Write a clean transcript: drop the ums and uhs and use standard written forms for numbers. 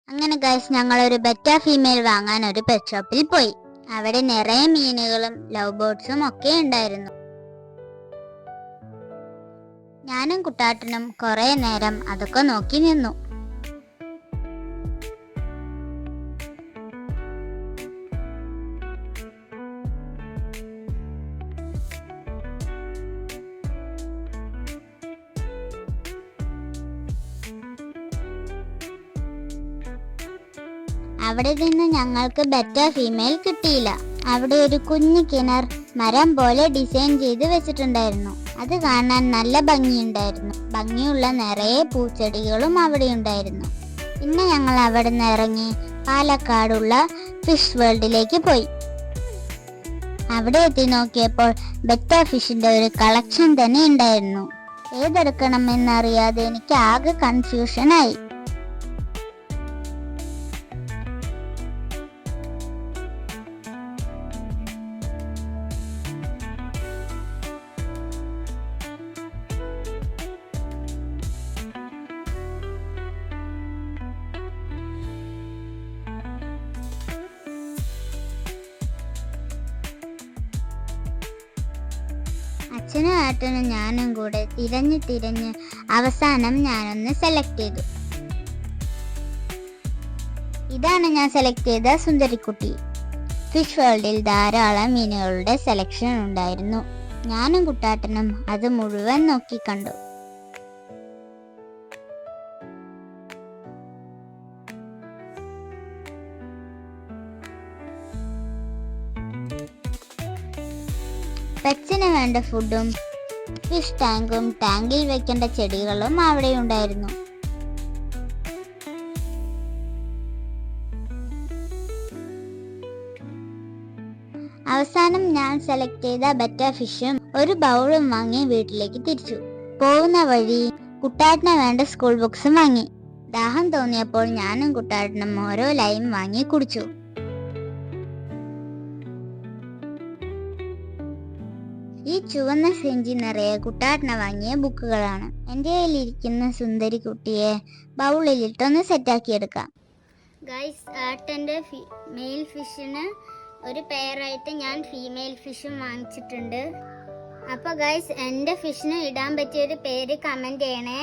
അങ്ങനെ ഗൈസ് ഞങ്ങൾ ഒരു ബെറ്റ ഫീമെയിൽ വാങ്ങാൻ ഒരു പെറ്റ് ഷോപ്പിൽ പോയി. അവിടെ നിറയെ മീനുകളും ലവ് ബേർഡ്സും ഒക്കെ ഉണ്ടായിരുന്നു. ഞാനും കുട്ടാട്ടനും കുറെ നേരം അതൊക്കെ നോക്കി നിന്നു. അവിടെ നിന്ന് ഞങ്ങൾക്ക് ബെറ്റ ഫീമെയിൽ കിട്ടിയില്ല. അവിടെ ഒരു കുഞ്ഞു കിണർ മരം പോലെ ഡിസൈൻ ചെയ്ത് വെച്ചിട്ടുണ്ടായിരുന്നു. അത് കാണാൻ നല്ല ഭംഗിയുണ്ടായിരുന്നു. ഭംഗിയുള്ള നിറയെ പൂച്ചെടികളും അവിടെ ഉണ്ടായിരുന്നു. പിന്നെ ഞങ്ങൾ അവിടെ നിന്ന് ഇറങ്ങി പാലക്കാടുള്ള ഫിഷ് വേൾഡിലേക്ക് പോയി. അവിടെ എത്തി നോക്കിയപ്പോൾ ബെറ്റ ഫിഷിന്റെ ഒരു കളക്ഷൻ തന്നെ ഉണ്ടായിരുന്നു. ഏതെടുക്കണം എന്നറിയാതെ എനിക്ക് ആകെ കൺഫ്യൂഷനായി. അച്ഛനും ഏട്ടനും ഞാനും കൂടെ തിരഞ്ഞ് അവസാനം ഞാനൊന്ന് സെലക്ട് ചെയ്തു. ഇതാണ് ഞാൻ സെലക്ട് ചെയ്ത സുന്ദരിക്കുട്ടി. ഫിഷ് വേൾഡിൽ ധാരാളം മീനുകളുടെ സെലക്ഷൻ ഉണ്ടായിരുന്നു. ഞാനും കുട്ടാട്ടനും അത് മുഴുവൻ നോക്കി കണ്ടു. പെറ്റ്സിന് വേണ്ട ഫുഡും ഫിഷ് ടാങ്കും ടാങ്കിൽ വെക്കേണ്ട ചെടികളും അവിടെ ഉണ്ടായിരുന്നു. അവസാനം ഞാൻ സെലക്ട് ചെയ്ത ബെറ്റ ഫിഷും ഒരു ബൗളും വാങ്ങി വീട്ടിലേക്ക് തിരിച്ചു. പോകുന്ന വഴി കുട്ടാട്ടിന് വേണ്ട സ്കൂൾ ബുക്സും വാങ്ങി. ദാഹം തോന്നിയപ്പോൾ ഞാനും കുട്ടാട്ടിനും ഓരോ ലൈം വാങ്ങി കുടിച്ചു. ഈ ചുവന്ന സെഞ്ചി നിറയെ കുട്ടാട്ടിന് വാങ്ങിയ ബുക്കുകളാണ്. എൻ്റെ കയ്യിലിരിക്കുന്ന സുന്ദരി കുട്ടിയെ ബൗളിലിട്ടൊന്ന് സെറ്റാക്കിയെടുക്കാം. ഗൈസ്, ഏട്ടൻ്റെ മെയിൽ ഫിഷിന് ഒരു പെയറായിട്ട് ഞാൻ ഫീമെയിൽ ഫിഷും വാങ്ങിച്ചിട്ടുണ്ട്. അപ്പോൾ ഗൈസ്, എൻ്റെ ഫിഷിന് ഇടാൻ പറ്റിയൊരു പേര് കമൻറ്റ് ചെയ്യണേ.